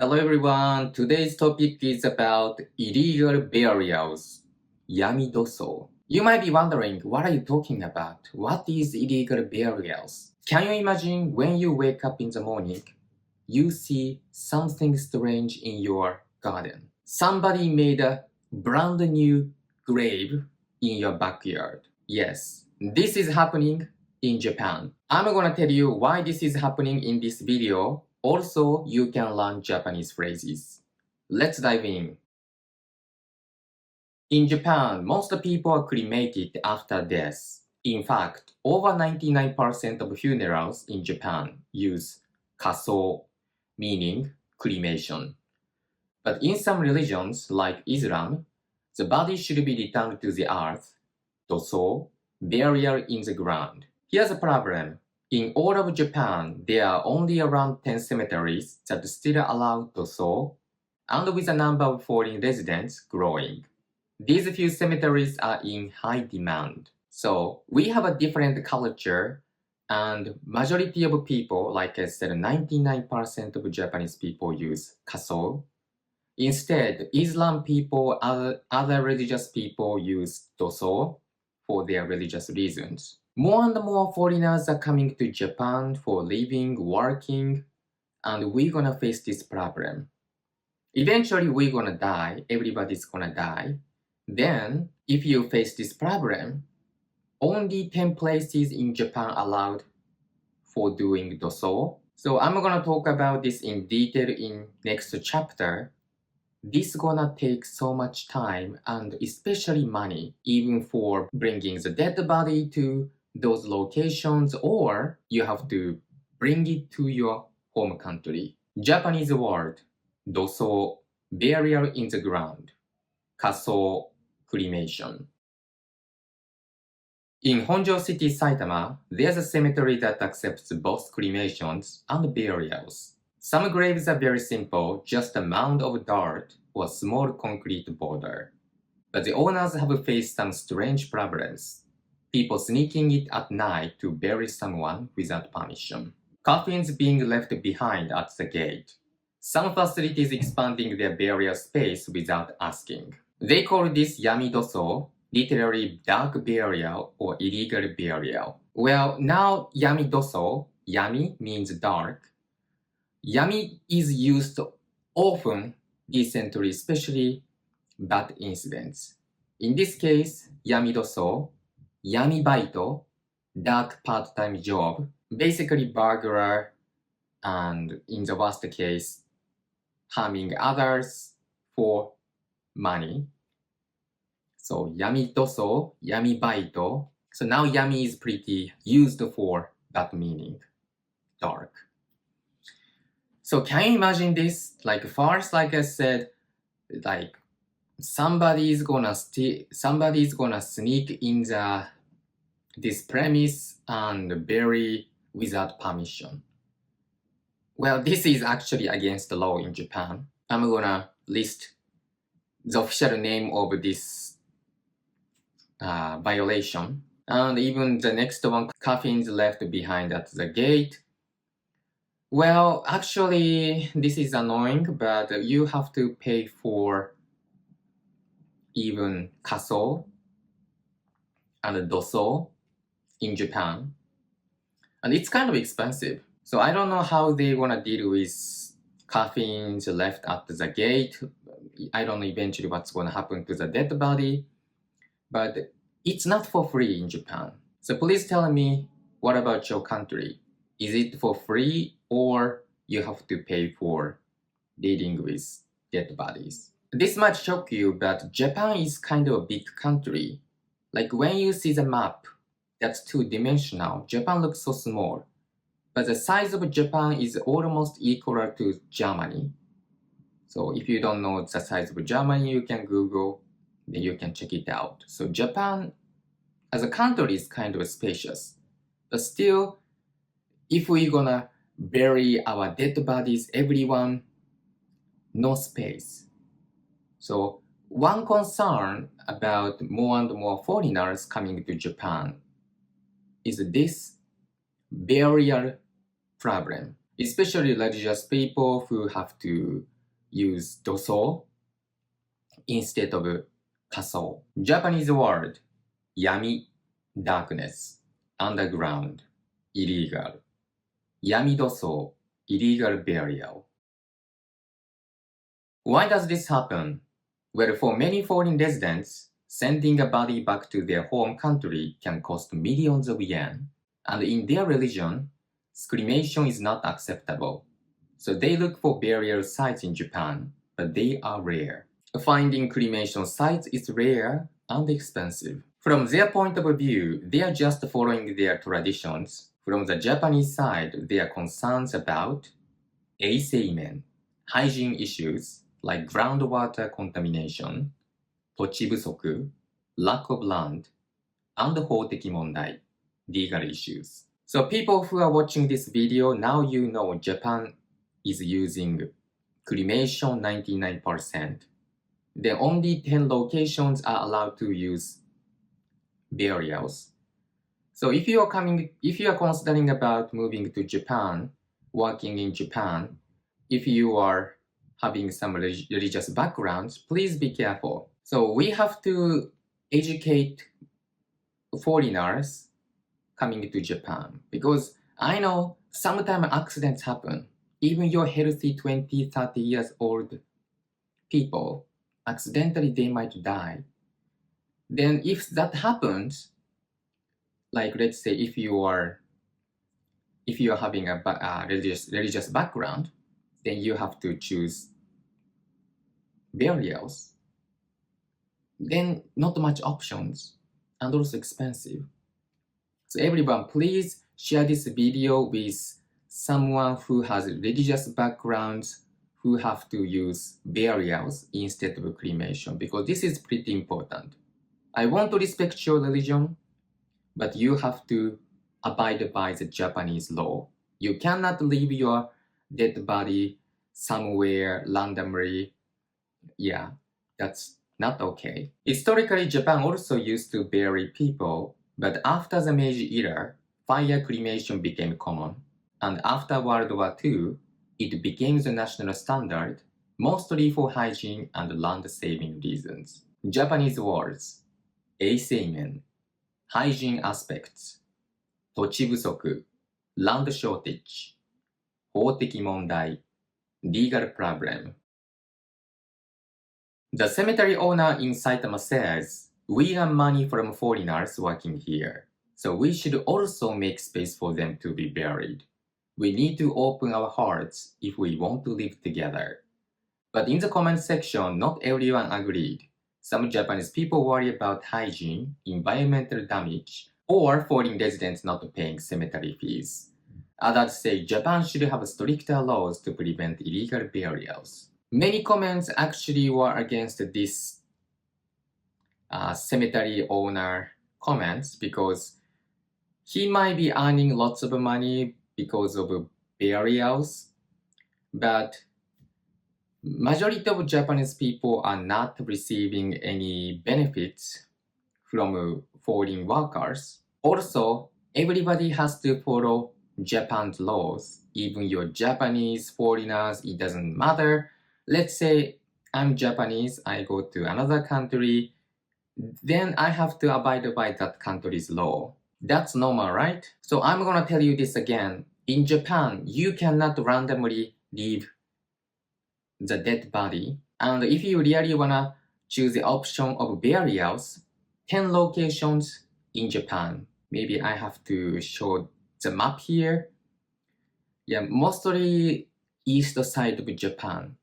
Hello everyone, today's topic is about illegal burials, yami dosou. You might be wondering, what are you talking about? What is illegal burials? Can you imagine when you wake up in the morning, you see something strange in your garden? Somebody made a brand new grave in your backyard. Yes, this is happening in Japan. I'm gonna tell you why this is happening in this video. Also, you can learn Japanese phrases. Let's dive in. In Japan, most people are cremated after death. In fact, over 99% of funerals in Japan use kasou, meaning cremation. But in some religions, like Islam, the body should be returned to the earth, dosou, burial in the ground. Here's a problem. In all of Japan, there are only around 10 cemeteries that still allow dosou, and with the number of foreign residents growing. These few cemeteries are in high demand. So we have a different culture, and majority of people, like I said, 99% of Japanese people use kasou. Instead, Islam people, other religious people use dosou for their religious reasons. More and more foreigners are coming to Japan for living, working, and we're gonna face this problem. Eventually, we're gonna die, everybody's gonna die. Then, if you face this problem, only 10 places in Japan allowed for doing dosou. So I'm gonna talk about this in detail in next chapter. This gonna take so much time and especially money, even for bringing the dead body to those locations, or you have to bring it to your home country. Japanese word, dosou, burial in the ground, kasou, cremation. In Honjo City, Saitama, there's a cemetery that accepts both cremations and burials. Some graves are very simple, just a mound of dirt or a small concrete border. But the owners have faced some strange problems. People sneaking it at night to bury someone without permission. Coffins being left behind at the gate. Some facilities expanding their burial space without asking. They call this yami dosou, literally dark burial or illegal burial. Well, now yami dosou, yami means dark. Yami is used often recently, especially bad incidents. In this case, yami dosou, yami baito, dark part-time job, basically burglar, and in the worst case, harming others for money. So yami dosou, yami baito. So now yami is pretty used for that meaning, dark. So can you imagine this? Like first, like I said, like somebody's gonna sneak in this premise and bury without permission. Well, this is actually against the law in Japan. I'm gonna list the official name of this violation. And even the next one, coffins left behind at the gate. Well, actually, this is annoying, but you have to pay for even kasou and dosou in Japan. And it's kind of expensive. So I don't know how they wanna deal with coffins left at the gate. I don't know eventually what's gonna happen to the dead body. But it's not for free in Japan. So please tell me, what about your country? Is it for free or you have to pay for dealing with dead bodies? This might shock you, but Japan is kind of a big country. Like when you see the map, that's two-dimensional. Japan looks so small. But the size of Japan is almost equal to Germany. So if you don't know the size of Germany, you can Google, then you can check it out. So Japan as a country is kind of spacious. But still, if we're gonna bury our dead bodies, everyone, no space. So one concern about more and more foreigners coming to Japan is this burial problem. especially religious people who have to use dosou instead of kasou. Japanese word yami, darkness, underground, illegal. Yami dosou, illegal burial. Why does this happen? Well, for many foreign residents, sending a body back to their home country can cost millions of yen, and in their religion, cremation is not acceptable. So they look for burial sites in Japan, but they are rare. Finding cremation sites is rare and expensive. From their point of view, they are just following their traditions. From the Japanese side, they are concerned about eiseimen, hygiene issues like groundwater contamination, tochi busoku, lack of land, and houteki mondai, legal issues. So people who are watching this video, now you know Japan is using cremation 99%. Then only 10 locations are allowed to use burials. So if you are considering about moving to Japan, working in Japan, if you are having some religious backgrounds, please be careful. So we have to educate foreigners coming to Japan, because I know sometimes accidents happen. Even your healthy 20, 30 years old people, accidentally they might die. Then if that happens, like let's say if you are having a religious background, then you have to choose burials. Then not much options and also expensive. So everyone, please share this video with someone who has religious backgrounds who have to use burials instead of cremation, because this is pretty important. I want to respect your religion, but you have to abide by the Japanese law. You cannot leave your dead body somewhere randomly. Yeah, that's not okay. Historically, Japan also used to bury people, but after the Meiji era, fire cremation became common. And after World War II, it became the national standard, mostly for hygiene and land-saving reasons. Japanese words, eiseimen, hygiene aspects, tochi busoku, land shortage, houteki mondai, legal problem. The cemetery owner in Saitama says, we earn money from foreigners working here, so we should also make space for them to be buried. We need to open our hearts if we want to live together. But in the comment section, not everyone agreed. Some Japanese people worry about hygiene, environmental damage, or foreign residents not paying cemetery fees. Others say Japan should have stricter laws to prevent illegal burials. Many comments actually were against this cemetery owner comments, because he might be earning lots of money because of burials, but majority of Japanese people are not receiving any benefits from foreign workers. Also, everybody has to follow Japan's laws. Even your Japanese foreigners, it doesn't matter. Let's say I'm Japanese, I go to another country, then I have to abide by that country's law. That's normal, right? So I'm gonna tell you this again. In Japan, you cannot randomly leave the dead body. And if you really wanna choose the option of burials, 10 locations in Japan. Maybe I have to show the map here. Yeah, mostly east side of Japan,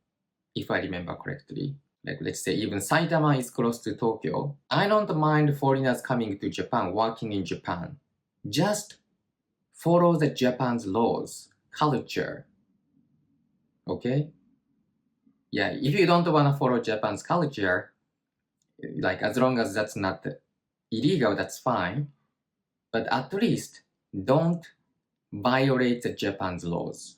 if I remember correctly. Like let's say even Saitama is close to Tokyo. I don't mind foreigners coming to Japan, working in Japan. Just follow the Japan's laws, culture. Okay? Yeah, if you don't want to follow Japan's culture, like as long as that's not illegal, that's fine. But at least don't violate the Japan's laws.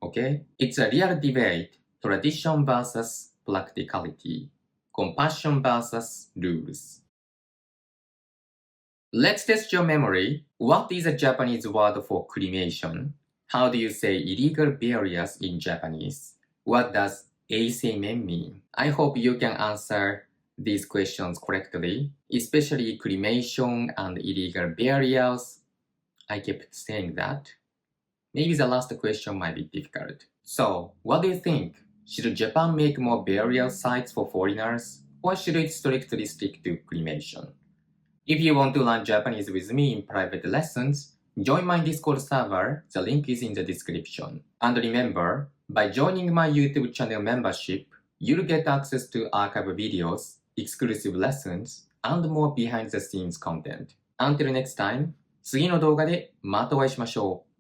Okay? It's a real debate, tradition versus practicality, compassion versus rules. Let's test your memory. What is a Japanese word for cremation? How do you say illegal burials in Japanese? What does eiseimen mean? I hope you can answer these questions correctly, especially cremation and illegal burials. I kept saying that. Maybe the last question might be difficult. So, what do you think? Should Japan make more burial sites for foreigners, or should it strictly stick to cremation? If you want to learn Japanese with me in private lessons, join my Discord server, the link is in the description. And remember, by joining my YouTube channel membership, you'll get access to archive videos, exclusive lessons, and more behind the scenes content. Until next time, 次の動画でまたお会いしましょう。